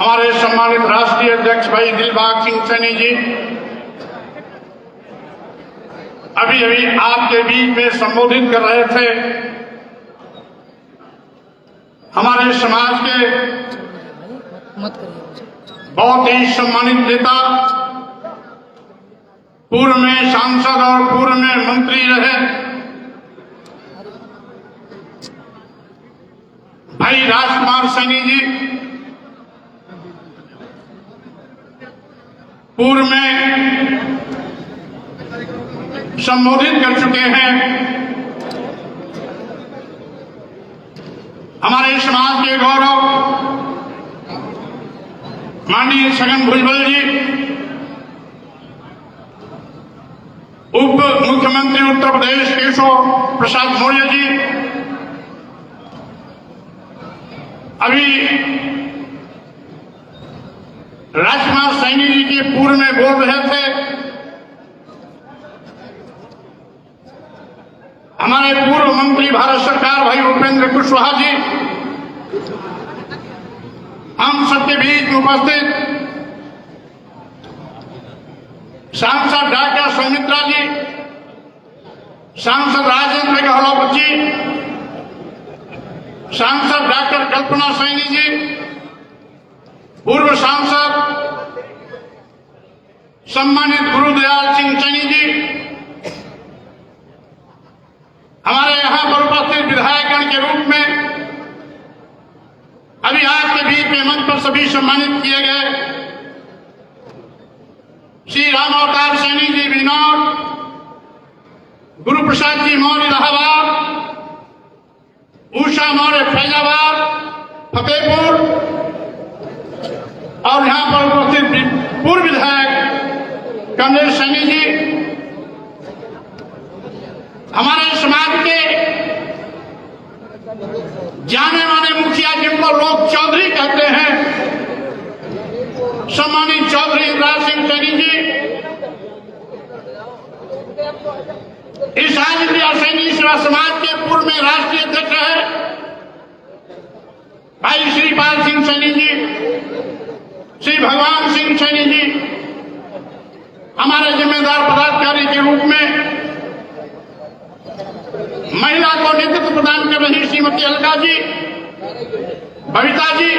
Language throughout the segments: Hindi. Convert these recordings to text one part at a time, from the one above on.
हमारे सम्मानित राष्ट्रीय अध्यक्ष भाई दिलबाग सिंह सैनी जी अभी अभी आपके बीच में संबोधित कर रहे थे। हमारे समाज के बहुत ही सम्मानित नेता, पूर्व में सांसद और पूर्व में मंत्री रहे भाई राजकुमार सैनी जी पूर्व में संबोधित कर चुके हैं। हमारे समाज के गौरव माननीय छगन भुजबल जी, उप मुख्यमंत्री उत्तर प्रदेश केशव प्रसाद मौर्य जी अभी राजकुमार सैनी जी के पूर्व में बोल रहे थे। हमारे पूर्व मंत्री भारत सरकार भाई उपेंद्र कुशवाहा जी हम सबके बीच उपस्थित सांसद डॉक्टर सौमित्रा जी, सांसद राजेंद्र गहलोत जी, सांसद डॉक्टर कल्पना सैनी जी, पूर्व सांसद सम्मानित गुरुदयाल सिंह सैनी जी, हमारे यहां पर उपस्थित विधायकगण के रूप में अभी आपके बीच में मंच पर सभी सम्मानित किए गए श्री राम अवतार सैनी जी बिजनौर, गुरु प्रसाद जी मौर्य इलाहाबाद, उषा मौर्य फैजाबाद फतेहपुर और यहां पर उपस्थित पूर्व विधायक कमलेश सैनी जी, हमारे समाज के जाने माने मुखिया जिनको लोग चौधरी कहते हैं, सम्मानित चौधरी इंद्राज सिंह सैनी जी, इस इंदिरा सैनी सेवा समाज के पूर्व में राष्ट्रीय अध्यक्ष है भाई श्रीपाल सिंह सैनी जी, श्री भगवान सिंह सैनी जी, हमारे जिम्मेदार पदाधिकारी के रूप में महिला को नेतृत्व प्रदान कर रही श्रीमती अलका जी, बबीता जी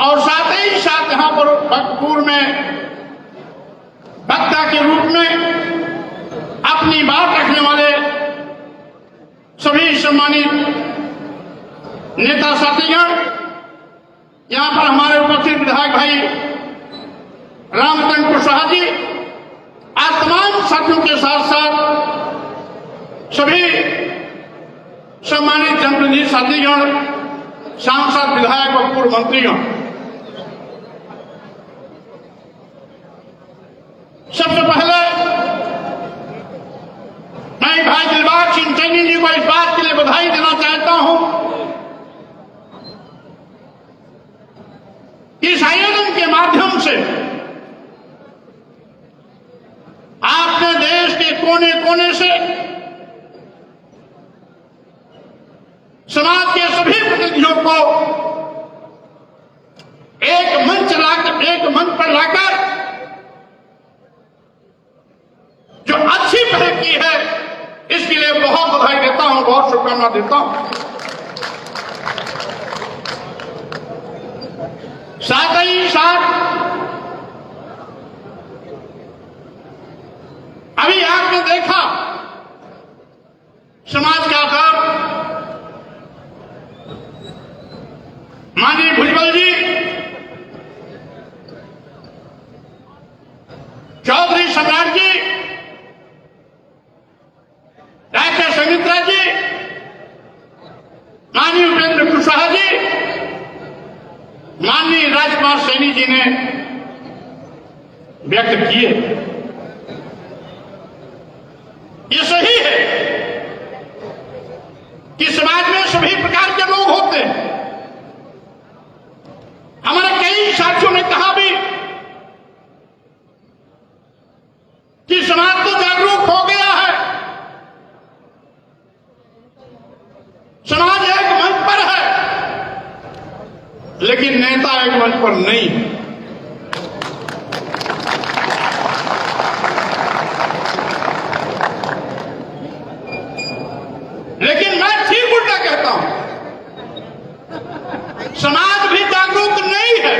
और साथ ही साथ यहां पर भक्तपुर में वक्ता के रूप में अपनी बात रखने वाले सभी सम्मानित नेता साथीगण, यहां पर हमारे उपस्थित विधायक भाई रामचंद्र कुशवाहा जी, आज तमाम साथियों के साथ साथ सभी सम्मानित जनप्रतिनिधि साथीगण, सांसद विधायक और पूर्व मंत्रीगण, सबसे पहले मैं भाई दिलबाग सिंह सैनी जी को इस बात के लिए बधाई देना चाहता हूं कि इस आयोजन के माध्यम से आपने देश के कोने कोने से समाज के सभी प्रतिनिधियों को एक मंच पर लाकर जो अच्छी पहल की है इसके लिए बहुत बधाई देता हूं, बहुत शुभकामना देता हूं। साथ ही साथ अभी आपने देखा समाज का आधार माननीय भुजबल जी, चौधरी सम्राट जी, डॉक्टर सौमित्रा जी, माननीय उपेंद्र कुशवाहा जी, माननीय राजकुमार सैनी जी ने व्यक्त किए। ये सही है कि समाज में सभी प्रकार के लोग होते हैं। हमारे कई साथियों ने कहा भी कि समाज तो जागरूक हो गया है, समाज एक मंच पर है, लेकिन लेकिन नेता एक मंच पर नहीं। लेकिन मैं ठीक उल्टा कहता हूं, समाज भी जागरूक नहीं है।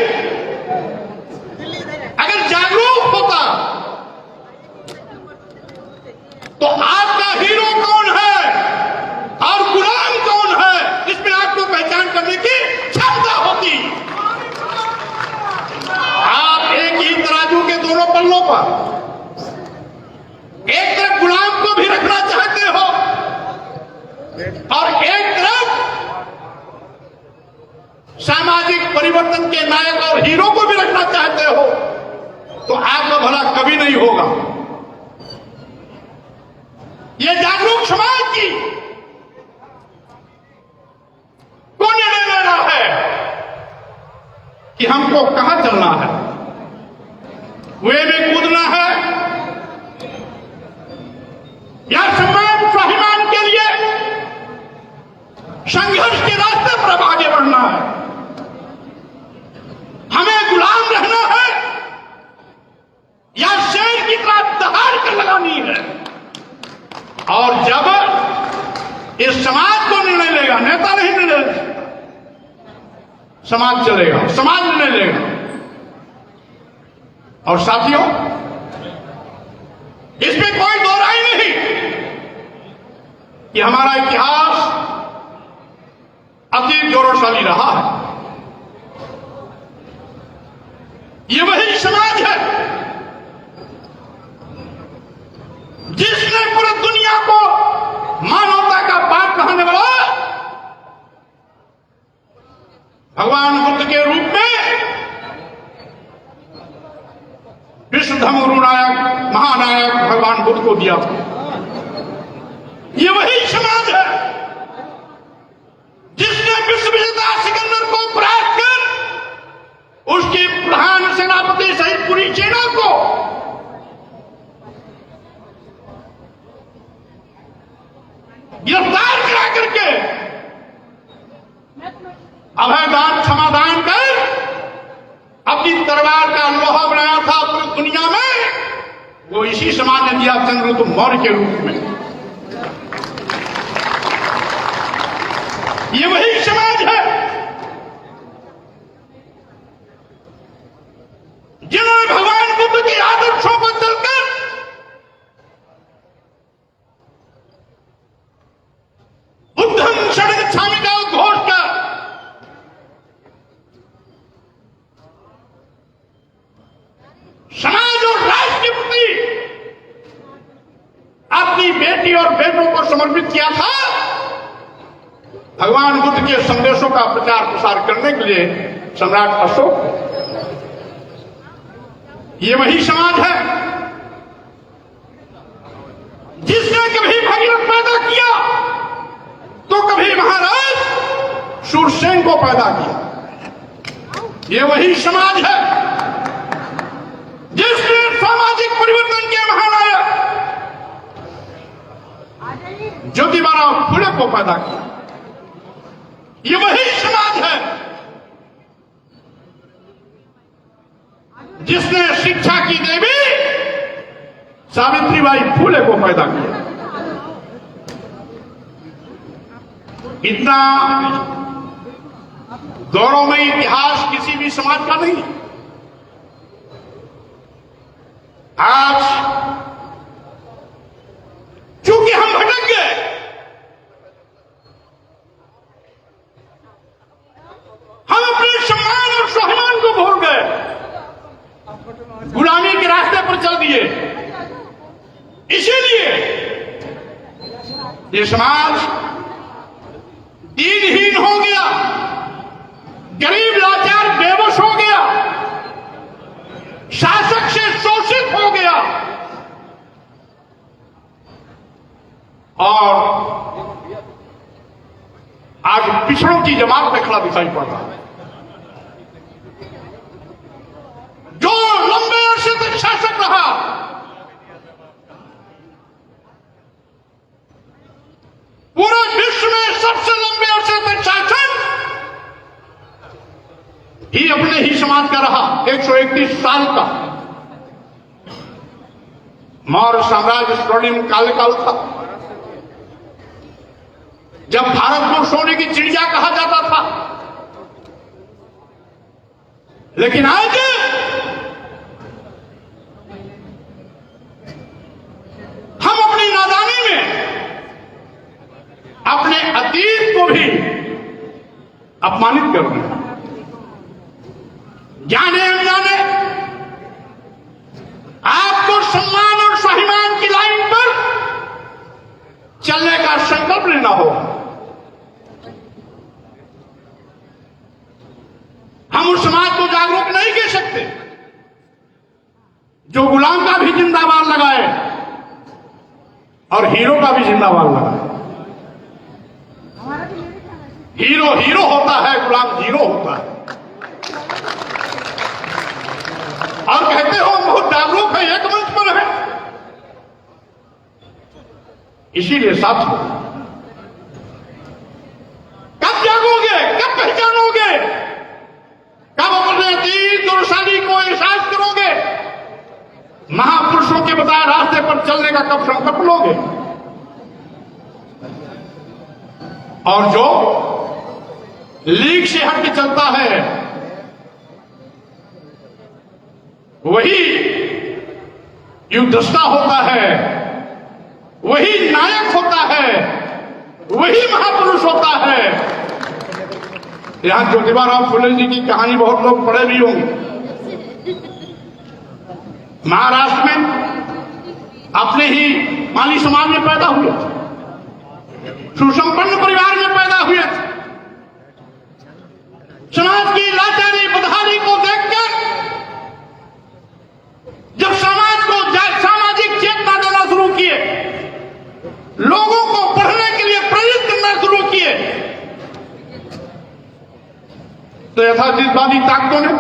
अगर जागरूक होता तो आपका हीरो कौन है और गुलाम कौन है, इसमें आपको पहचान करने की क्षमता होती। आप एक ही तराजू के दोनों पल्लों पर एक तरफ गुलाम को भी रखना चाहते हो और एक तरफ सामाजिक परिवर्तन के नायक और हीरो को भी रखना चाहते हो, तो आपका भला कभी नहीं होगा। यह जागरूक समाज की को निर्णय लेना है कि हमको कहां चलना है। कुएं में कूदना है या सम्मान स्वाभिमान के लिए संघर्ष के रास्ते पर आगे बढ़ना है। हमें गुलाम रहना है या शेर की तरह दहाड़ कर लगानी है। और जब इस समाज को निर्णय लेगा, नेता नहीं निर्णय लेगा, समाज चलेगा, समाज निर्णय लेगा। और साथियों, इसमें कोई दो राय नहीं कि हमारा इतिहास अति गौरवशाली रहा है। ये वही समाज है जिसने पूरी दुनिया को मानवता का पाठ पढ़ाने वाला भगवान बुद्ध के रूप में विश्व धर्म गुरु नायक महानायक भगवान बुद्ध को दिया। ये वही समाज है जिसने विश्व विजेता सिकंदर को परास्त कर उसके प्रधान सेनापति सहित पूरी सेना को गिरफ्तार करा करके अभयदान क्षमादान कर अपनी तलवार का लोहा बनाया था पूरी दुनिया में। वो इसी समाज ने दिया चंद्रगुप्त मौर्य के रूप में। ये वही समाज है जिन्होंने भगवान बुद्ध के आदर्शों पर चलकर बुद्धं शरणं गच्छामि का घोष कर समाज और राष्ट्र के प्रति अपनी बेटी और बेटों को समर्पित किया था। भगवान बुद्ध के संदेशों का प्रचार प्रसार करने के लिए सम्राट अशोक, ये वही समाज है जिसने कभी भगीरथ पैदा किया तो कभी महाराज शूरसेन को पैदा किया। ये वही समाज है जिसने सामाजिक परिवर्तन के महानायक ज्योतिबाराव फुले को पैदा किया। ये वही समाज है जिसने शिक्षा की देवी सावित्रीबाई फुले को पैदा किया। इतना गौरवमयी इतिहास किसी भी समाज का नहीं। आज चूंकि हम भटक गए, हम अपने सम्मान और स्वाभिमान को भूल गए, गुलामी के रास्ते पर चल दिए। इसीलिए ये समाज दीनहीन हो गया, गरीब लाचार बेबस हो गया, शासक से शोषित हो गया और आज पिछड़ों की जमात में खड़ा दिखाई पड़ता है। जो लंबे अरसे तक शासक रहा, पूरे विश्व में सबसे लंबे अरसे तक शासन ही अपने ही समाज का रहा 131 साल का। मौर्य साम्राज्य स्वर्णिम काल था, जब भारत को सोने की चिड़िया कहा जाता था। लेकिन आज हम अपनी नादानी में अपने अतीत को भी अपमानित कर रहे हैं। जाने अनजाने आपको सम्मान और स्वाभिमान की लाइन पर चलने का संकल्प लेना होगा। हम उस समाज को जागरूक नहीं कर सकते जो गुलाम का भी जिंदाबाद लगाए और हीरो का भी जिंदाबाद लगाए। हीरो हीरो होता है, गुलाम जीरो होता है। और कहते हो बहुत जागरूक है, एक मंच पर है। इसीलिए साथियों, कब जागोगे, कब पहचानोगे, कब अपने अतीत और शादी को एहसास करोगे, महापुरुषों के बताए रास्ते पर चलने का कब संकल्प लोगे। और जो लीक से हट के चलता है वही युद्धस्था होता है, वही नायक होता है, वही महापुरुष होता है। यहां ज्योतिबा फुले जी की कहानी बहुत लोग पढ़े भी होंगे। महाराष्ट्र में अपने ही माली समाज में पैदा हुए थे, सुसंपन्न परिवार में पैदा हुए थे। समाज की लाचारी बदहाली को देखकर जब समाज को सामाजिक चेतना देना शुरू किए, लोगों को पढ़ने के लिए प्रेरित करना शुरू किए, तो यथार्थवादी ताकतों ने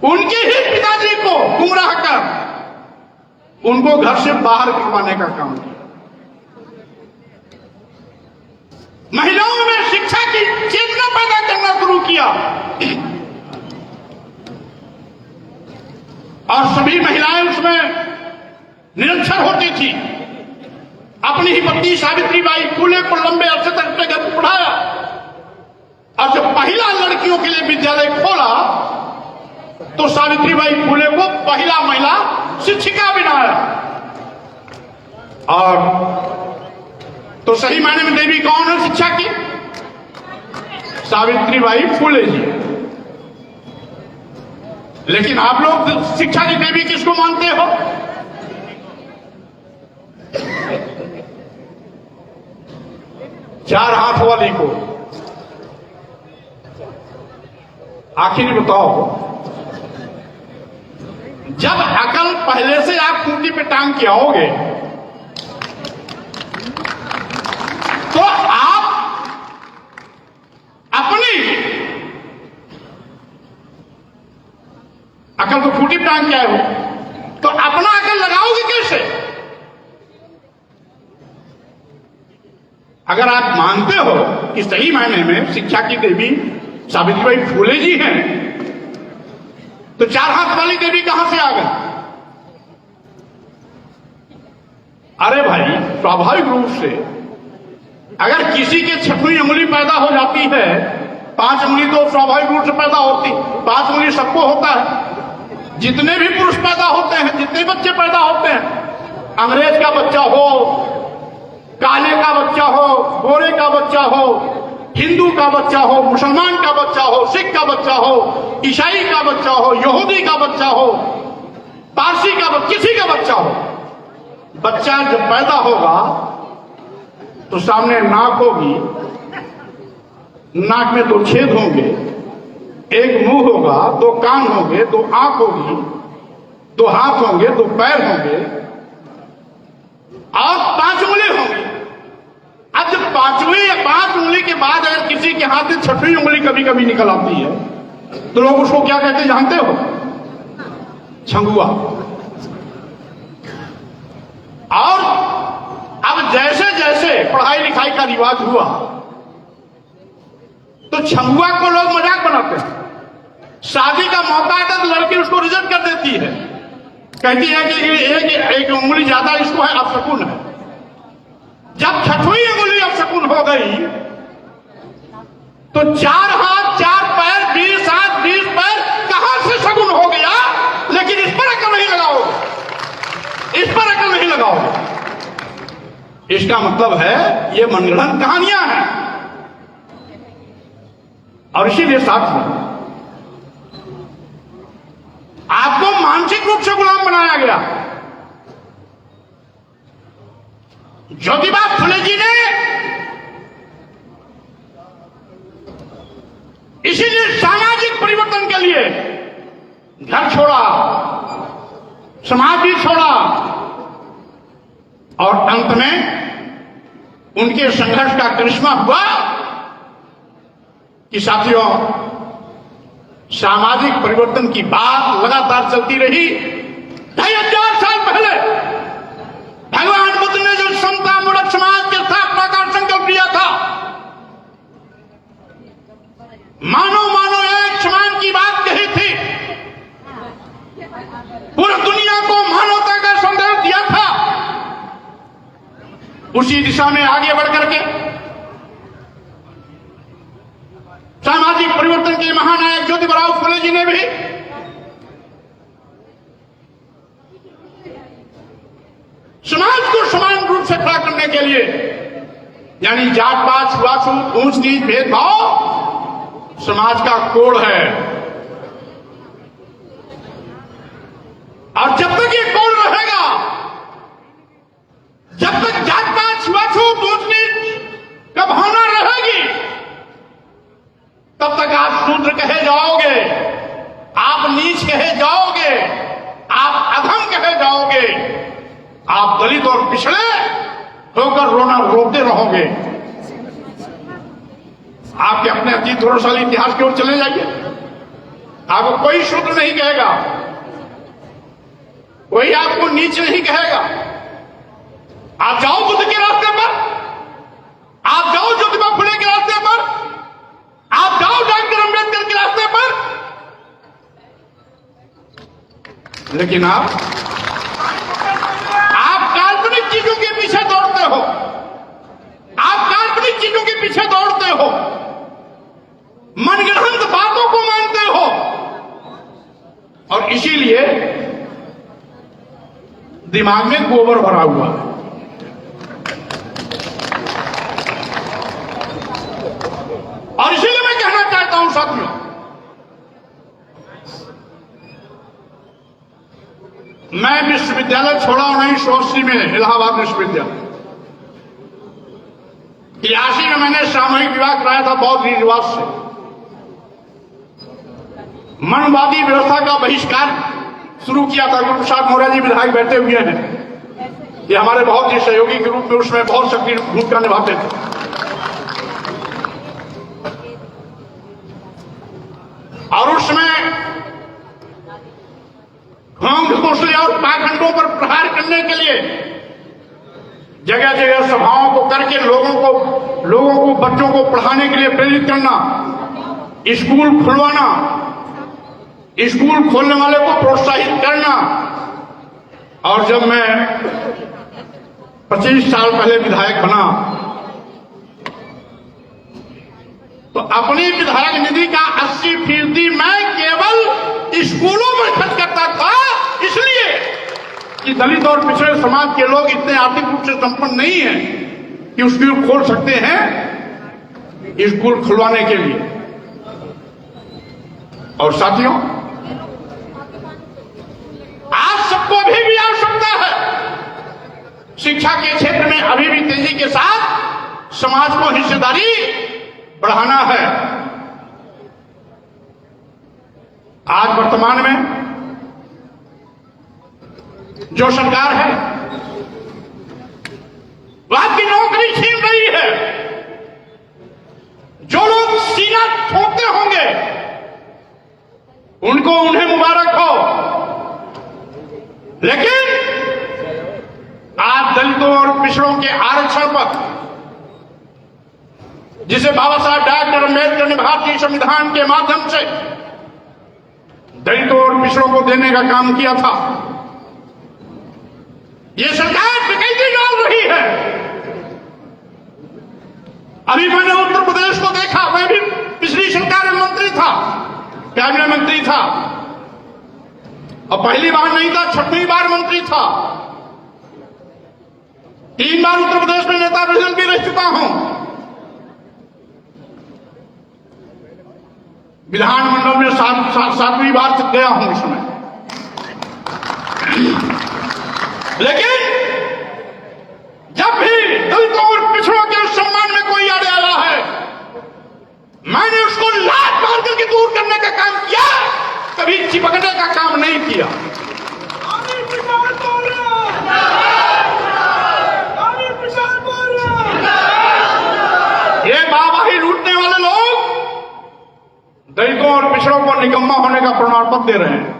उनके ही पिताजी को गुमराह कर उनको घर से बाहर करवाने का काम किया। महिलाओं में शिक्षा की चेतना पैदा करना शुरू किया और सभी महिलाएं उसमें निरक्षर होती थी। अपनी ही पत्नी सावित्रीबाई फुले को लंबे अरसे तक अपने घर पढ़ाया और जब पहला लड़कियों के लिए विद्यालय खोला तो सावित्रीबाई फुले को पहला महिला शिक्षिका बनाया। और तो सही मायने में देवी कौन है शिक्षा की? सावित्रीबाई फुले जी। लेकिन आप लोग शिक्षा की देवी किसको मानते हो? चार हाथ वाली को। आखिर बताओ, जब अकल पहले से आप खूंटी पे टांग के आओगे तो आप अपनी अकल को खूंटी पे टांग के आए हो तो अपना अकल लगाओगे कैसे? अगर आप मानते हो कि सही मायने में शिक्षा की देवी सावित्रीबाई फुले जी हैं तो चार हाथ वाली देवी कहां से आ गई? अरे भाई, स्वाभाविक रूप से अगर किसी के छठवीं उंगली पैदा हो जाती है, 5 उंगली तो स्वाभाविक रूप से पैदा होती, 5 उंगली सबको होता है। जितने भी पुरुष पैदा होते हैं, जितने बच्चे पैदा होते हैं, अंग्रेज का बच्चा हो, काले का बच्चा हो, गोरे का बच्चा हो, हिंदू का बच्चा हो, मुसलमान का बच्चा हो, सिख का बच्चा हो, ईसाई का बच्चा हो, यहूदी का बच्चा हो, पारसी का किसी का बच्चा हो, बच्चा जब पैदा होगा तो सामने नाक होगी, नाक में 2 छेद होंगे, एक मुंह होगा, 2 कान होंगे, 2 आंख होगी, 2 हाथ होंगे, 2 पैर होंगे और 5 उंगली होंगी। अब जब 5 उंगली के बाद अगर किसी के हाथ में 6वीं उंगली कभी कभी निकल आती है तो लोग उसको क्या कहते हैं जानते हो? छंगुआ। और अब जैसे जैसे पढ़ाई लिखाई का रिवाज हुआ, तो छमुआ को लोग मजाक बनाते हैं। शादी का मौका आता तो लड़की उसको रिजेक्ट कर देती है, कहती है कि एक उंगली ज्यादा इसको है, अपशकुन है। जब छठवीं उंगली अपशकुन हो गई तो 4 हाथ 4 पैर 20 हाथ 20 पैर कहां से शगुन हो गया। लेकिन इस पर अकल नहीं लगाओगे, इस पर अकल नहीं लगाओगे। इसका मतलब है ये मनगढ़ंत कहानियां हैं। और इसीलिए साथ आपको मानसिक रूप से गुलाम बनाया गया। ज्योतिबा फुले जी ने इसीलिए सामाजिक परिवर्तन के लिए घर छोड़ा, समाज भी छोड़ा, और अंत में उनके संघर्ष का करिश्मा हुआ कि साथियों, सामाजिक परिवर्तन की बात लगातार चलती रही। 2500 साल पहले भगवान बुद्ध ने जो समता मूलक समाज की स्थापना का संकल्प लिया था, मानो मानो एक समान की बात कही थी, पूरी दुनिया को मानवता का संदेश दिया था। उसी दिशा में आगे बढ़ करके सामाजिक परिवर्तन के महानायक ज्योतिबा फुले जी ने भी समाज को समान रूप से खड़ा करने के लिए, यानी जात पात छुआछूत ऊंच नीच भेदभाव समाज का कोड है। और जब तक ये कोड रहेगा, जब तक जात पात छुआछूत ऊंच नीच का भावना रहेगी, तब तक आप शूद्र कहे जाओगे, आप नीच कहे जाओगे, आप अधम कहे जाओगे, आप दलित और पिछड़े होकर रोना रोते रहोगे। आपके अपने अतीत गौरवशाली इतिहास की ओर चले जाइए, आपको कोई शूद्र नहीं कहेगा, कोई आपको नीच नहीं कहेगा। आप जाओ बुद्ध के रास्ते पर, आप जाओ ज्योतिबा फुले के रास्ते पर, आप जाओ डॉक्टर अंबेडकर के रास्ते पर, लेकिन आप काल्पनिक चीजों के पीछे दौड़ते हो, आप काल्पनिक चीजों के पीछे दौड़ते हो, मनगढ़ंत बातों को मानते हो, और इसीलिए दिमाग में गोबर भरा हुआ है। और इसीलिए मैं कहना चाहता हूं साथियों, मैं विश्वविद्यालय छोड़ा 1980 में, इलाहाबाद विश्वविद्यालय। 83 में मैंने सामूहिक विवाह कराया था बौद्ध रीति रिवाज से। मनवादी व्यवस्था का बहिष्कार शुरू किया था। गुरु प्रसाद मौर्य जी विधायक बैठे हुए हैं, ये हमारे बहुत ही सहयोगी के रूप में उसमें बहुत सक्रिय भूमिका निभाते थे। और उसमें घोंसले और पाखंडों पर प्रहार करने के लिए जगह जगह सभाओं को करके लोगों को बच्चों को पढ़ाने के लिए प्रेरित करना, स्कूल खुलवाना, स्कूल खोलने वाले को प्रोत्साहित करना। और जब मैं 25 साल पहले विधायक बना तो अपनी विधायक निधि का 80% मैं केवल स्कूलों में खर्च करता था, इसलिए कि दलित और पिछड़े समाज के लोग इतने आर्थिक रूप से संपन्न नहीं हैं कि स्कूल खोल सकते हैं स्कूल खुलवाने के लिए। और साथियों, आज सबको अभी भी आवश्यकता है, शिक्षा के क्षेत्र में अभी भी तेजी के साथ समाज को हिस्सेदारी बढ़ाना है। आज वर्तमान में जो सरकार है वो आपकी नौकरी छीन रही है। जो लोग सीना ठोकते होंगे उन्हें मुबारक हो, लेकिन आज दलितों और पिछड़ों के आरक्षण पर जिसे बाबा साहब डॉक्टर अम्बेडकर ने भारतीय संविधान के माध्यम से दलितों और पिछड़ों को देने का काम किया था। ये सरकार डकैती डाल रही है। अभी मैंने उत्तर प्रदेश को देखा, मैं भी पिछली सरकार में मंत्री था, कैबिनेट मंत्री था, और पहली बार नहीं था, छठवीं बार मंत्री था। 3 बार उत्तर प्रदेश में नेता प्रेसिडेंट भी रह चुका हूं। विधानमंडल में 7वीं बार गया हूं इसमें। लेकिन जब भी दलितों और पिछड़ों के सम्मान में कोई आड़े आया है, मैंने उसको लात मार करके दूर करने का काम किया, कभी चिपकने का काम नहीं किया। ये वाहवाही लूटने वाले लोग दलितों और पिछड़ों को निकम्मा होने का प्रमाण पत्र दे रहे हैं।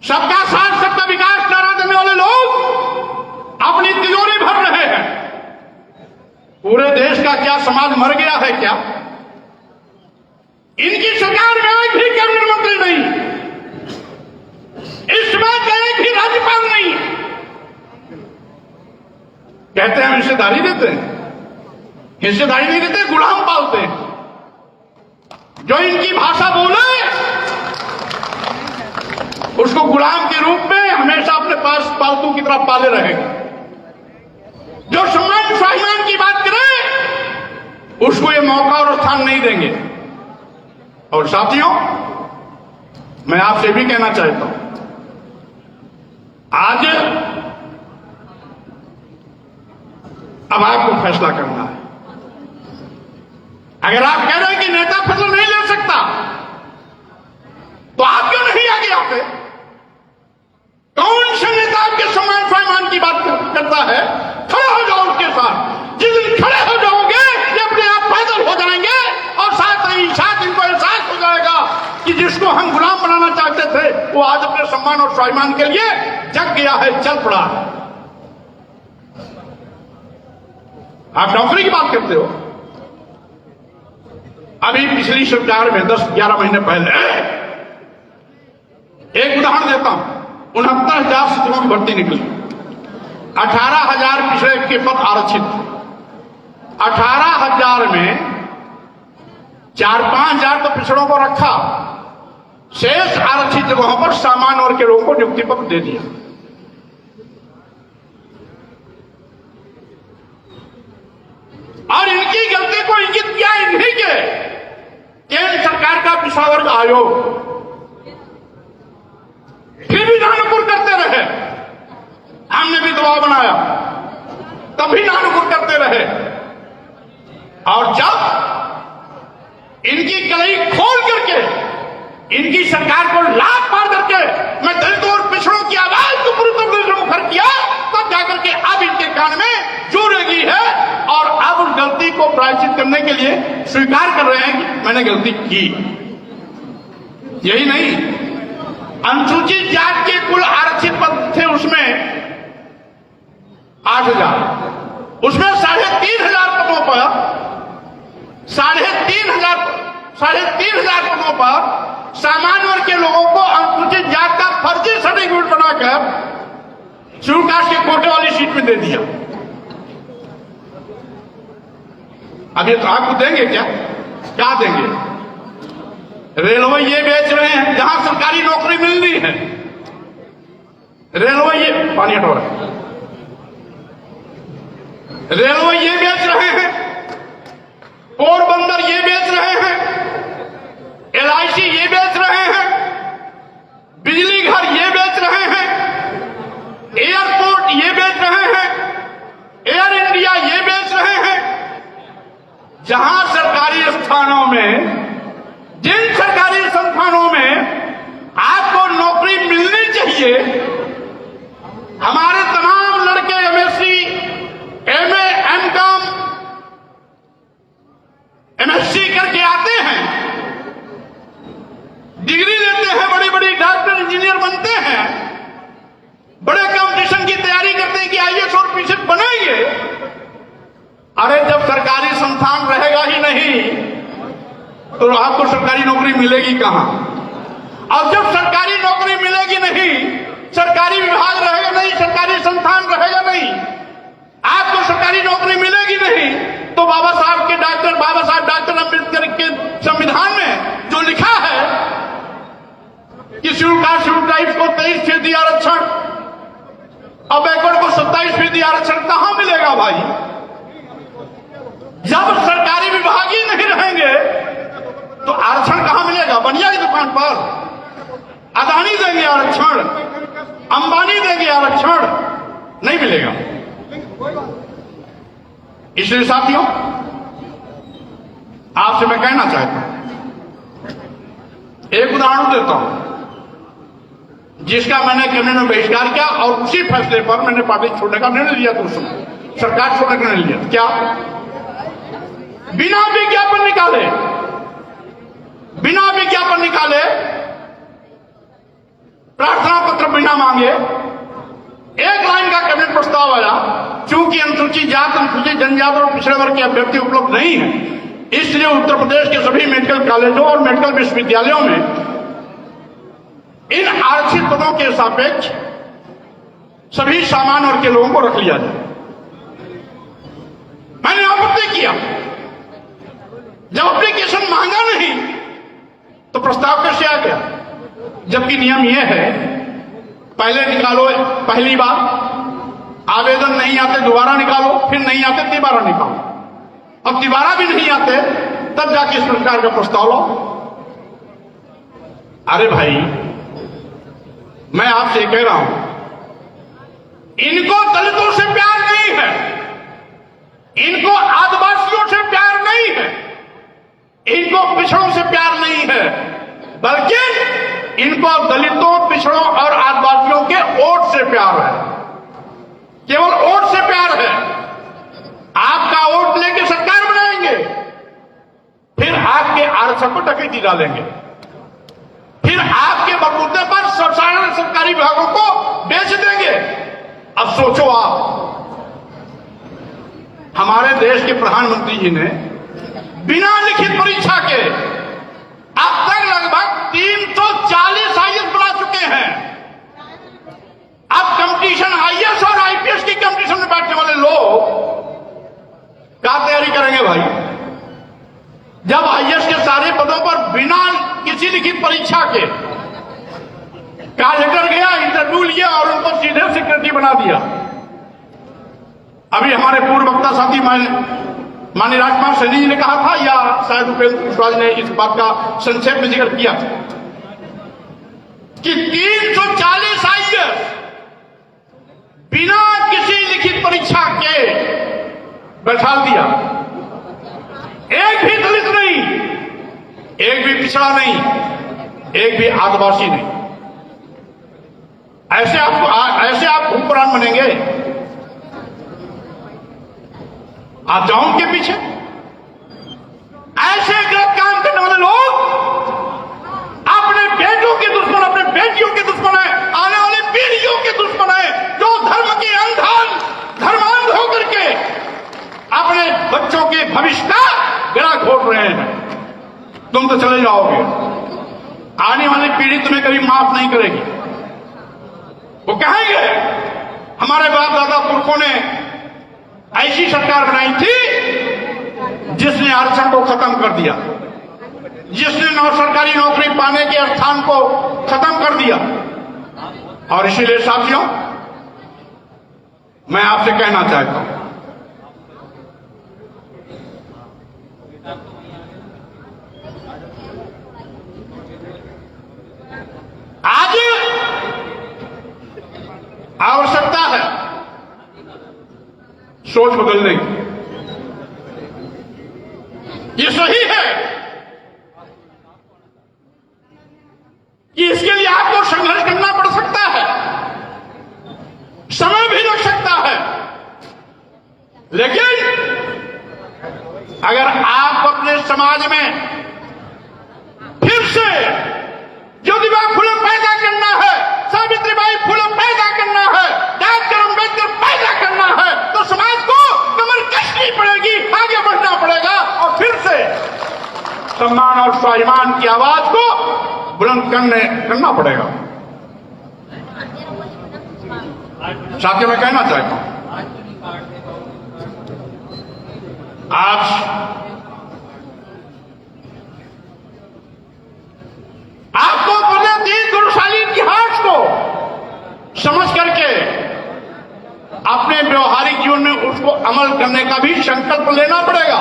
सबका साथ सबका विकास नारा देने वाले लोग अपनी तिजोरी भर रहे हैं। पूरे देश का क्या समाज मर गया है क्या? इनकी सरकार में एक भी कैबिनेट मंत्री नहीं, इस समाज का एक भी राज्यपाल नहीं। कहते हैं हम हिस्सेदारी देते हैं, हिस्सेदारी नहीं देते, गुलाम पालते हैं। जो इनकी भाषा बोले उसको गुलाम के रूप में हमेशा अपने पास पालतू की तरह पाले रहेंगे। जो सम्मान स्वाभिमान की बात करे उसको ये मौका और स्थान नहीं देंगे। और साथियों, मैं आपसे भी कहना चाहता हूं, आज अब आपको फैसला करना है। अगर आप कह रहे हैं कि नेता फैसला नहीं ले सकता, तो आप क्यों नहीं आगे आते? कौन से नेता आपके सम्मान स्वाभिमान की बात करता है? खड़े हो जाओ उसके साथ। जिस दिन खड़े हो जाओगे ये अपने आप पैदल हो जाएंगे, और साथ ही साथ इनको एहसास हो जाएगा कि जिसको हम गुलाम बनाना चाहते थे वो आज अपने सम्मान और स्वाभिमान के लिए जग गया है, चल पड़ा है। आप नौकरी की बात करते हो। अभी पिछली सरकार में 10-11 महीने पहले, एक उदाहरण देता हूं, 69,000 शिक्षकों की भर्ती निकली, 18,000 पिछड़े के पद आरक्षित। 18,000 में 4-5 हजार तो पिछड़ों को रखा, शेष आरक्षित जगहों पर सामान्य वर्ग के लोगों को नियुक्ति पत्र दे दिया। और इनकी गलती को इंगित किया इन्हीं के केंद्र सरकार का पिछड़ा वर्ग आयोग, फिर भी नानुकुर करते रहे। हमने भी दबाव बनाया, तब भी नानुकुर करते रहे। और जब इनकी कलई खोल करके, इनकी सरकार को लात मार करके मैं दलितों और पिछड़ों की आवाज को पूरी तरह से मुखर किया, तब जाकर के अब इनके कान में जू लगी है, और अब उस गलती को प्रायश्चित करने के लिए स्वीकार कर रहे हैं कि मैंने गलती की। यही नहीं, अनुसूचित जाति के कुल आरक्षित पद थे उसमें 8,000, उसमें 3,500 पदों पर 3,500 पदों पर सामान्य वर्ग के लोगों को अनुसूचित जाति का फर्जी सर्टिफिकेट बनाकर शेड्यूल कास्ट के कोटे वाली सीट में दे दिया। अब ये तो आपको देंगे क्या देंगे? रेलवे ये बेच रहे हैं जहां सरकारी नौकरी मिलनी है, रेलवे ये पानी हटो रहा है, रेलवे ये बेच रहे हैं, पोरबंदर ये बेच रहे हैं, LIC ये बेच रहे हैं, बिजली घर ये बेच रहे हैं, एयरपोर्ट ये बेच रहे हैं, एयर इंडिया ये बेच रहे हैं। जहां सरकारी स्थानों में, जिन सरकारी संस्थानों में आपको नौकरी मिलनी चाहिए, हमारे तमाम लड़के MSc, MA, MCom, MSc करके आते हैं, डिग्री लेते हैं, बड़ी बड़ी डॉक्टर इंजीनियर बनते हैं, बड़े कंपटीशन की तैयारी करते हैं कि IAS और बनेंगे। अरे जब सरकारी संस्थान रहेगा ही नहीं तो आपको सरकारी नौकरी मिलेगी कहां? और जब सरकारी नौकरी मिलेगी नहीं, सरकारी विभाग रहेगा नहीं, सरकारी संस्थान रहेगा नहीं, आपको सरकारी नौकरी मिलेगी नहीं, तो बाबा साहब डॉक्टर अम्बेडकर के संविधान में जो लिखा है कि शेड्यूल कास्ट शेड्यूल ट्राइब्स को 23% आरक्षण और बैकवर्ड को 27% आरक्षण कहां मिलेगा भाई? जब सरकारी विभाग ही नहीं रहेंगे तो आरक्षण कहां मिलेगा? बनिया की दुकान पर अदानी देंगे आरक्षण, अंबानी देंगे आरक्षण? नहीं मिलेगा। इसलिए साथियों, आपसे मैं कहना चाहता हूं, एक उदाहरण देता हूं जिसका मैंने कैबिनेट में बहिष्कार किया और उसी फैसले पर मैंने पार्टी छोड़ने का निर्णय लिया। तो उस समय सरकार छोड़ने का निर्णय लिया। क्या? बिना विज्ञापन निकाले, प्रार्थना पत्र बिना मांगे एक लाइन का कैबिनेट प्रस्ताव आया। चूंकि अनुसूचित जाति, अनुसूचित जनजाति और पिछड़े वर्ग के अभ्यर्थी उपलब्ध नहीं है, इसलिए उत्तर प्रदेश के सभी मेडिकल कॉलेजों और मेडिकल विश्वविद्यालयों में इन आरक्षित पदों के सापेक्ष सभी सामान्य वर्ग के लोगों को रख लिया जाए। मैंने आपत्ति किया। जब एप्लीकेशन मांगा नहीं तो प्रस्ताव कैसे आ गया? जबकि नियम यह है, पहले निकालो पहली बार, आवेदन नहीं आते दोबारा निकालो, फिर नहीं आते तिबारा निकालो, अब तिबारा भी नहीं आते तब जाके इस प्रकार का प्रस्ताव लो। अरे भाई, मैं आपसे कह रहा हूं, इनको दलितों से प्यार नहीं है, इनको आदिवासियों से प्यार नहीं है, इनको पिछड़ों से प्यार नहीं है, बल्कि इनको दलितों, पिछड़ों और आदिवासियों के वोट से प्यार है। केवल वोट से प्यार है। आपका वोट लेके सरकार बनाएंगे, फिर आपके आरक्षण को डकैती डालेंगे, फिर आपके बलबूते पर सरकारी विभागों को बेच देंगे। अब सोचो आप, हमारे देश के प्रधानमंत्री जी ने बिना लिखित परीक्षा के अब तक लगभग 340 आईएएस बना चुके हैं। अब कंपटीशन आईएएस और आईपीएस की कंपटीशन में बैठने वाले लोग क्या तैयारी करेंगे भाई? जब आईएएस के सारे पदों पर बिना किसी लिखित परीक्षा के का लेटर गया, इंटरव्यू लिया और उनको सीधे सेक्रेटरी बना दिया। अभी हमारे पूर्व वक्ता साथी माननीय राजकुमार सैनी जी ने कहा था, या शायद उपेंद्र कुशवाहा ने इस बात का संक्षेप में जिक्र किया था कि 340 आईएएस बिना किसी लिखित परीक्षा के बैठा दिया। एक भी दलित नहीं, एक भी पिछड़ा नहीं, एक भी आदिवासी नहीं। ऐसे आप हुक्मरान बनेंगे? आप जाओ उनके पीछे। ऐसे गलत काम करने वाले लोग अपने बेटों के दुश्मन, अपने बेटियों के दुश्मन है, आने वाली पीढ़ियों के दुश्मन है, जो धर्म के धर्मांध होकर के अपने बच्चों के भविष्य का बेड़ा घोट रहे हैं। तुम तो चले जाओगे, आने वाली पीढ़ी तुम्हें कभी माफ नहीं करेगी। वो कहेंगे हमारे बाप दादा पुरखों ने ऐसी सरकार बनाई थी जिसने आरक्षण को खत्म कर दिया, जिसने सरकारी नौकरी पाने के स्थान को खत्म कर दिया। और इसीलिए साथियों, मैं आपसे कहना चाहता हूं, आज आवश्यकता है सोच बदलने की। ये सही है कि इसके लिए आपको संघर्ष करना पड़ सकता है, समय भी लग सकता है, लेकिन अगर आप अपने समाज में फिर से ज्योतिबा फुले पैदा करना है, सावित्रीबाई फुले पैदा करना है, डॉक्टर अम्बेडकर पैदा करना है, तो सम्मान और स्वाभिमान की आवाज को बुलंद करना पड़ेगा। साथियों, मैं कहना चाहता हूं, आज आपको अपने दीन गौरवशाली इतिहास को समझ करके अपने व्यवहारिक जीवन में उसको अमल करने का भी संकल्प लेना पड़ेगा।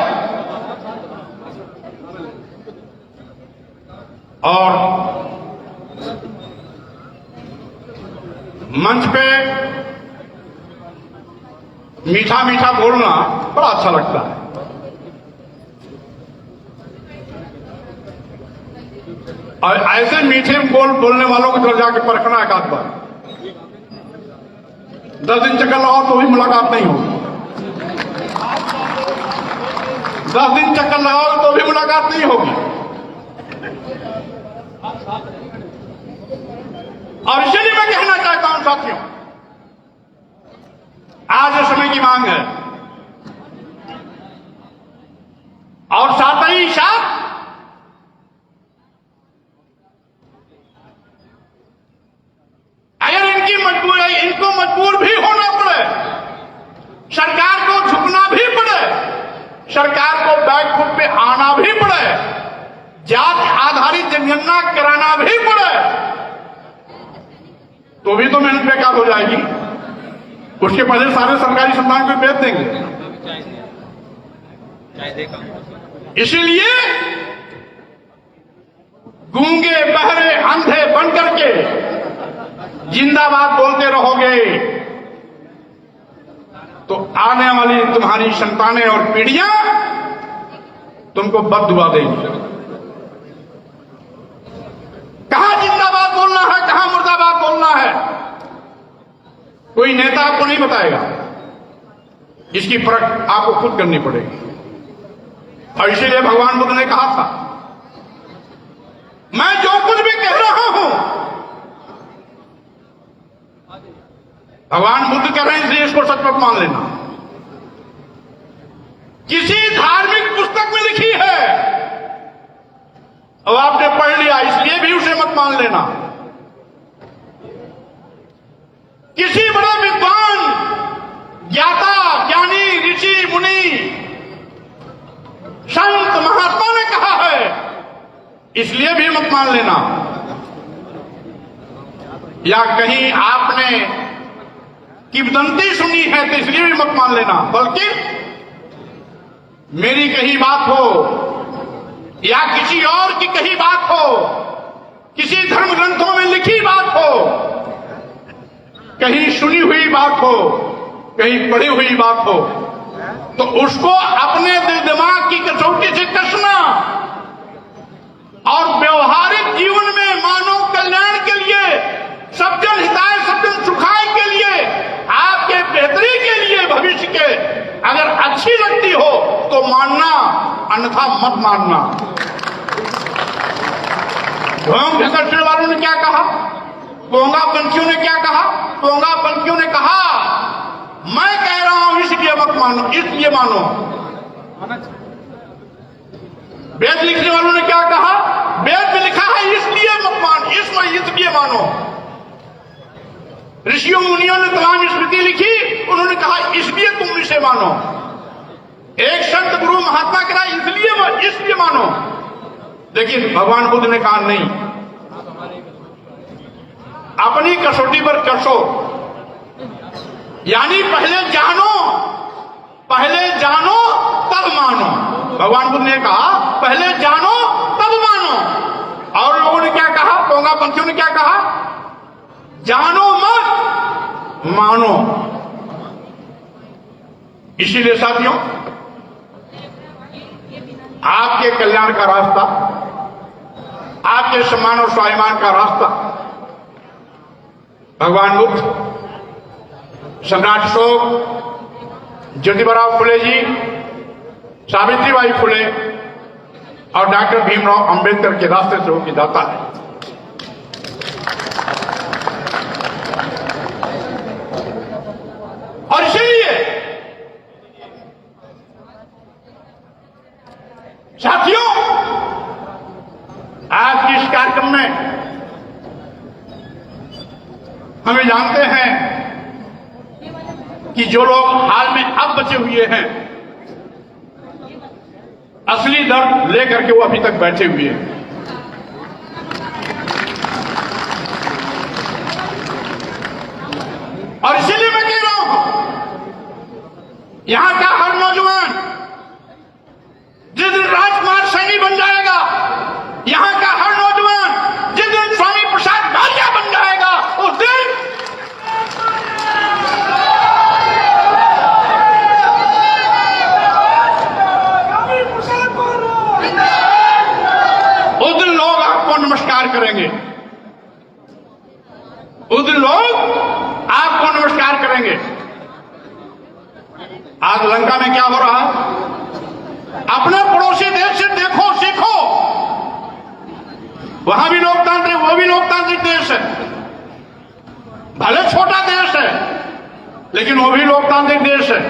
और मंच पे मीठा मीठा बोलना बड़ा अच्छा लगता है। और ऐसे मीठे बोलने वालों को तरफ जाके परखना एक आध बार। 10 दिन चक्कर लगाओ तो भी मुलाकात नहीं होगी। 10 दिन चक्कर लगाओ तो भी मुलाकात नहीं होगी। और इसलिए मैं कहना चाहता हूं साथियों, आज समय की मांग है और साथ ही साथ अगर इनकी मजबूरी, इनको मजबूर भी होना पड़े, सरकार को झुकना भी पड़े, सरकार को बैकफुट पे आना भी पड़े, जाति आधारित जनगणना कराना भी पड़े, तो भी तो मेहनत बेकार हो जाएगी। उसके पहले सारे सरकारी संस्थान को बेच देंगे। इसीलिए गूंगे बहरे अंधे बन करके जिंदाबाद बोलते रहोगे तो आने वाली तुम्हारी संतानें और पीढ़ियां तुमको बद्दुआ देंगी। कहां जिंदाबाद बोलना है, कहां मुर्दाबाद बोलना है, कोई नेता आपको नहीं बताएगा। इसकी परख आपको खुद करनी पड़ेगी। और इसीलिए भगवान बुद्ध ने कहा था, मैं जो कुछ भी कह रहा हूं, भगवान बुद्ध कह रहे हैं इसलिए इसको सच मत मान लेना। किसी धार्मिक पुस्तक में लिखी है और आपने पढ़ लिया इसलिए भी उसे मत मान लेना। किसी बड़े विद्वान, ज्ञाता, ज्ञानी, ऋषि, मुनि, संत, महात्मा ने कहा है इसलिए भी मत मान लेना। या कहीं आपने किंवदंती सुनी है तो इसलिए भी मत मान लेना, बल्कि मेरी कही बात हो या किसी और की कही बात हो, किसी धर्म ग्रंथों में लिखी बात हो, कहीं सुनी हुई बात हो, कहीं पढ़ी हुई बात हो, तो उसको अपने दिल दिमाग की कसौटी से कसना और व्यवहारिक जीवन में मानव कल्याण के लिए, सज्जन हिताय सज्जन सुखाय के लिए, आपके बेहतरी के लिए, भविष्य के अगर अच्छी लगती हो तो मानना, अन्यथा मत मानना। ढोंग झकड़ने वालों ने क्या कहा, पोंगा पंछियों ने क्या कहा, पोंगा पंछियों ने कहा मैं कह रहा हूं इसलिए मत मानो, इसलिए मानो। वेद लिखने वालों ने क्या कहा, वेद में लिखा है इसलिए मत मान, इसलिए मानो। ऋषियों मुनियों ने तमाम स्मृति लिखी, उन्होंने कहा इसलिए तुम इसे मानो। एक संत गुरु महात्मा कहा इसलिए मानो। लेकिन भगवान बुद्ध ने कहा नहीं, अपनी कसौटी पर कसो, यानी पहले जानो तब मानो। भगवान बुद्ध ने कहा पहले जानो तब मानो। और लोगों ने क्या कहा, पोंगा पंथियों ने क्या कहा, जानो मत मानो। इसीलिए साथियों, आपके कल्याण का रास्ता, आपके सम्मान और स्वाभिमान का रास्ता भगवान बुद्ध, सम्राट अशोक, ज्योतिबा फुले जी, सावित्रीबाई फुले और डॉक्टर भीमराव अंबेडकर के रास्ते से होकर जाता है। और इसीलिए साथियों, कार्यक्रम में हमें जानते हैं कि जो लोग हाल में अब बचे हुए हैं असली दर्द लेकर के वो अभी तक बैठे हुए हैं। और इसीलिए मैं कह रहा हूं यहां का हर नौजवान जिस दिन राजकुमार सैनी बन जाएगा, यहां का हर नौजवान जिस दिन स्वामी प्रसाद भालिया बन जाएगा, उस दिन लोग आपको नमस्कार करेंगे। उस दिन लोग आपको नमस्कार करेंगे। आज लंका में क्या हो रहा है? अपने पड़ोसी देश से देखो, सीखो। वहां भी लोकतांत्रिक, वो भी लोकतांत्रिक देश है, भले छोटा देश है लेकिन वो भी लोकतांत्रिक देश है।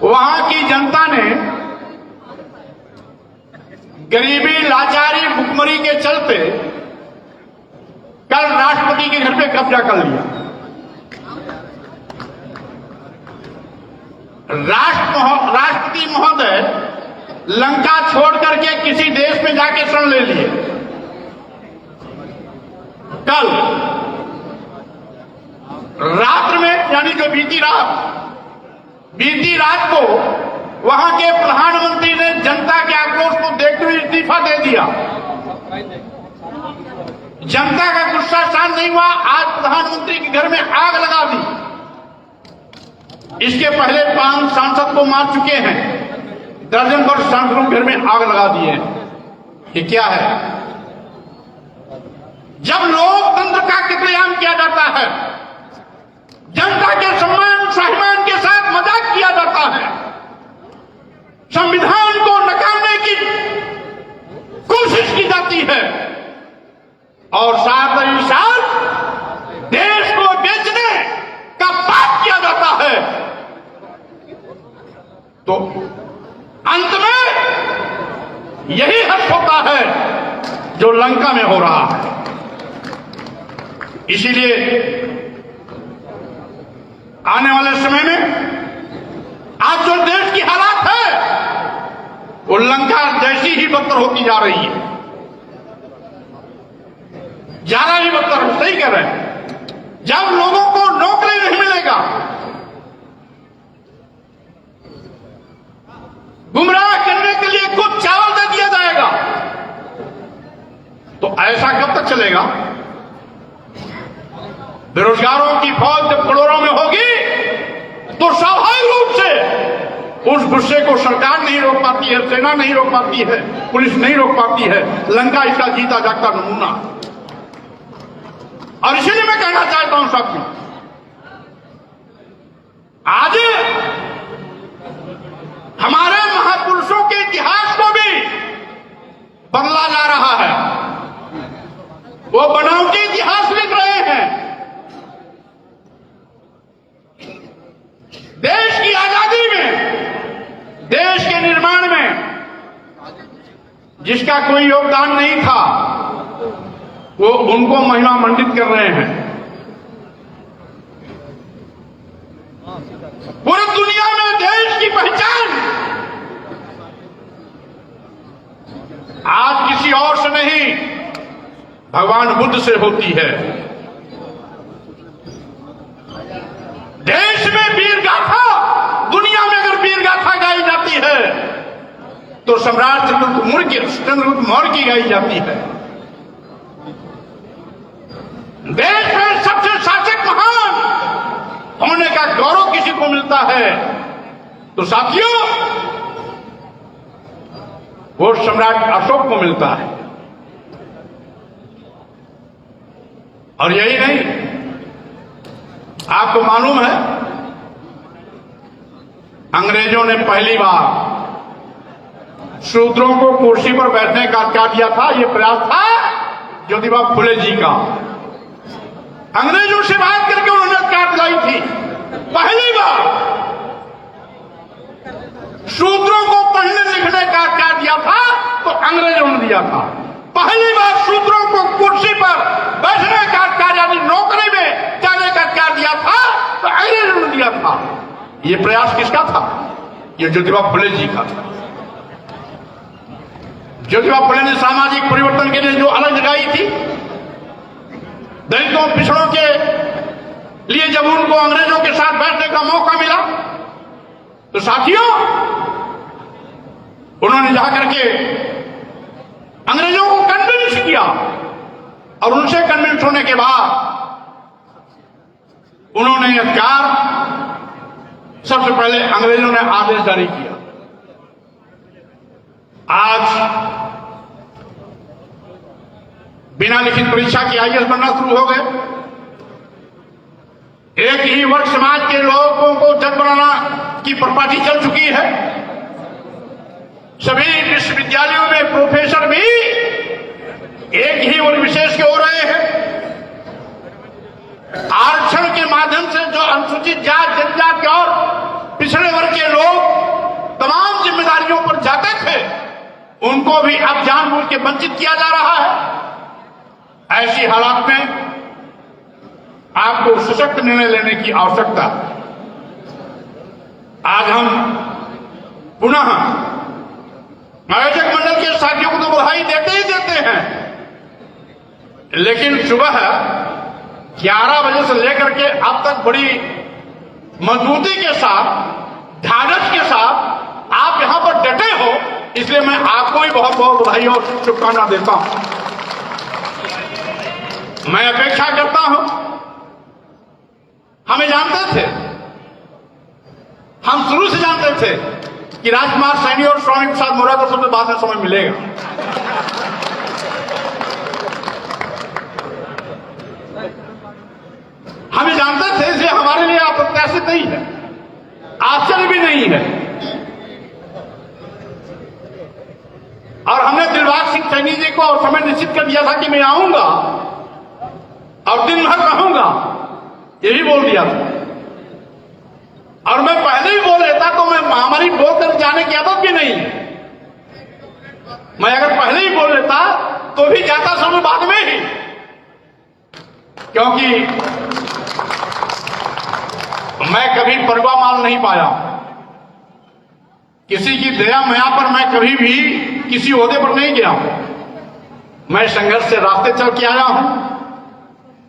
वहां की जनता ने गरीबी, लाचारी, भुखमरी के चलते कल राष्ट्रपति के घर पे कब्जा कर लिया। राष्ट्रपति महोदय लंका छोड़ करके किसी देश में जाके शरण ले लिए। कल रात में, यानी जो बीती रात को वहां के प्रधानमंत्री ने जनता के आक्रोश को देखते हुए इस्तीफा दे दिया। जनता का गुस्सा शांत नहीं हुआ, आज प्रधानमंत्री के घर में आग लगा दी। इसके पहले 5 सांसद को मार चुके हैं, दर्जन भर सांसदों के घर में आग लगा दिए हैं। ये क्या है? जब लोकतंत्र का कत्लेआम किया जाता है, जनता के सम्मान स्वाभिमान के साथ मजाक किया जाता है, संविधान को नकारने की कोशिश की जाती है और साथ ही साथ देश को बेचने का पाप किया जाता है, तो अंत में यही हर्ष होता है जो लंका में हो रहा है। इसीलिए आने वाले समय में आज जो देश की हालात है वो लंका जैसी ही बदतर होती जा रही है, ज्यादा ही बदतर। सही कह रहे हैं। जब लोगों को नौकरी नहीं मिलेगा, गुमराह करने के लिए कुछ चावल दे दिया जाएगा, तो ऐसा कब तक चलेगा? बेरोजगारों की फौज जब करोड़ों में होगी तो स्वाभाविक रूप से उस गुस्से को सरकार नहीं रोक पाती है, सेना नहीं रोक पाती है, पुलिस नहीं रोक पाती है। लंका इसका जीता जागता नमूना। और इसीलिए मैं कहना चाहता हूं साथियों, आज हमारे महापुरुषों के इतिहास को भी बदला जा रहा है। वो बनावटी इतिहास लिख रहे हैं। देश की आजादी में, देश के निर्माण में जिसका कोई योगदान नहीं था, वो उनको महिमा मंडित कर रहे हैं। पूरी दुनिया में देश की पहचान आज किसी और से नहीं, भगवान बुद्ध से होती है। देश में वीर गाथा, दुनिया में अगर वीर गाथा गाई जाती है तो सम्राट चंद्रगुप्त मौर्य की गाई जाती है। देश में सबसे शासक महान होने का गौरव किसी को मिलता है तो साथियों वो सम्राट अशोक को मिलता है। और यही नहीं, आपको मालूम है अंग्रेजों ने पहली बार शूद्रों को कुर्सी पर बैठने का क्या दिया था? ये प्रयास था ज्योतिबा फुले जी का। अंग्रेजों से बात करके उन्होंने अधिकार दिलाई थी। पहली बार शूद्रों को पढ़ने लिखने का अधिकार दिया था तो अंग्रेजों ने दिया था। पहली बार शूद्रों को कुर्सी पर बैठने का अधिकार यानी नौकरी में जाने का अधिकार दिया था तो अंग्रेजों ने दिया था। ये प्रयास किसका था? ये ज्योतिबा फुले जी का था। ज्योतिबा फुले ने सामाजिक परिवर्तन के लिए जो अलग जगाई थी, दलितों पिछड़ों के लिए जब उनको अंग्रेजों के साथ बैठने का मौका मिला तो साथियों उन्होंने जाकर के अंग्रेजों को कन्विंस किया और उनसे कन्विंस होने के बाद उन्होंने अधिकार सबसे पहले अंग्रेजों ने आदेश जारी किया। आज बिना लिखित परीक्षा की आईएएस बनना शुरू हो गए। एक ही वर्ग समाज के लोगों को जज बनाना की प्रॉपर्टी चल चुकी है। सभी विश्वविद्यालयों में प्रोफेसर भी एक ही वर्ग विशेष के हो रहे हैं। आरक्षण के माध्यम से जो अनुसूचित जाति जनजाति और पिछड़े वर्ग के लोग तमाम जिम्मेदारियों पर जाते थे उनको भी अब जानबूझ के वंचित किया जा रहा है। ऐसी हालात में आपको सशक्त निर्णय लेने की आवश्यकता। आज हम पुनः आयोजक मंडल के साथियों को तो बधाई देते ही देते हैं, लेकिन सुबह 11 बजे से लेकर के अब तक बड़ी मजबूती के साथ ढाढ़स के साथ आप यहां पर डटे हो, इसलिए मैं आपको भी बहुत बहुत बधाई और शुभकामना देता हूं। मैं अपेक्षा करता हूं, हमें जानते थे, हम शुरू से जानते थे कि राजकुमार सैनी और स्वामी प्रसाद मौर्य को सबसे बाद में समय मिलेगा। हमें जानते थे, इसलिए हमारे लिए अप्रत्याशित नहीं है, आश्चर्य भी नहीं है। और हमने दिलबाग सिंह सैनी जी को समय निश्चित कर दिया था कि मैं आऊंगा और दिन भर रहूंगा, यही बोल दिया था। और मैं पहले ही बोल लेता तो मैं महामारी बोलकर जाने की आदत भी नहीं है। मैं अगर पहले ही बोल लेता तो भी जाता समय बाद में ही, क्योंकि मैं कभी परवाह मान नहीं पाया। किसी की दया माया पर मैं कभी भी किसी ओहदे पर नहीं गया हूं। मैं संघर्ष से रास्ते चल के आया हूं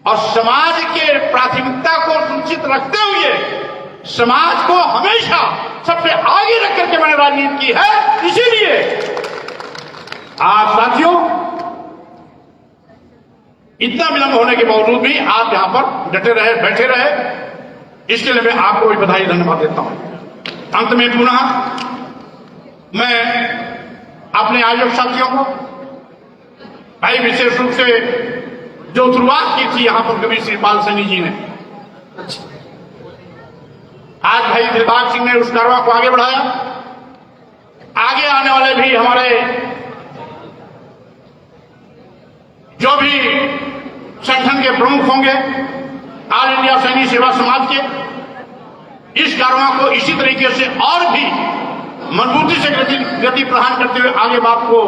और समाज के प्राथमिकता को सुनिश्चित रखते हुए समाज को हमेशा सबसे आगे रख करके मैंने राजनीति की है। इसीलिए आज साथियों इतना विलंब होने के बावजूद भी आप यहां पर डटे रहे, बैठे रहे, इसके लिए मैं आपको भी बधाई धन्यवाद देता हूं। अंत में पुनः मैं अपने आयोजक साथियों को भाई विशेष रूप से जो शुरुआत की थी यहां पर कवि श्रीपाल सैनी जी ने, आज भाई दिलबाग सिंह ने उस कारवां को आगे बढ़ाया। आगे आने वाले भी हमारे जो भी संगठन के प्रमुख होंगे, ऑल इंडिया सैनिक सेवा समाज के, इस कारवां को इसी तरीके से और भी मजबूती से गति प्रदान करते हुए आगे बात को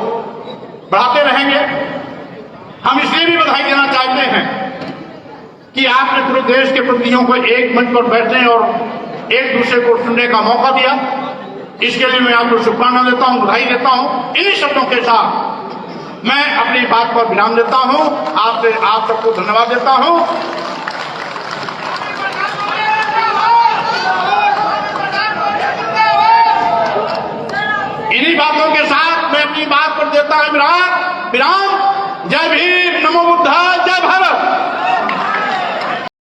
बढ़ाते रहेंगे। हम इसलिए भी बधाई देना चाहते हैं कि आपने पूरे देश के प्रतिनिधियों को एक मंच पर बैठने और एक दूसरे को सुनने का मौका दिया। इसके लिए मैं आपको शुभकामना देता हूं, बधाई देता हूं। इन्हीं शब्दों के साथ मैं अपनी बात पर विराम देता हूं। आप सबको धन्यवाद देता हूं। इन्हीं बातों के साथ मैं अपनी बात पर देता हूं विराम। जय भीम, नमो बुद्धाय।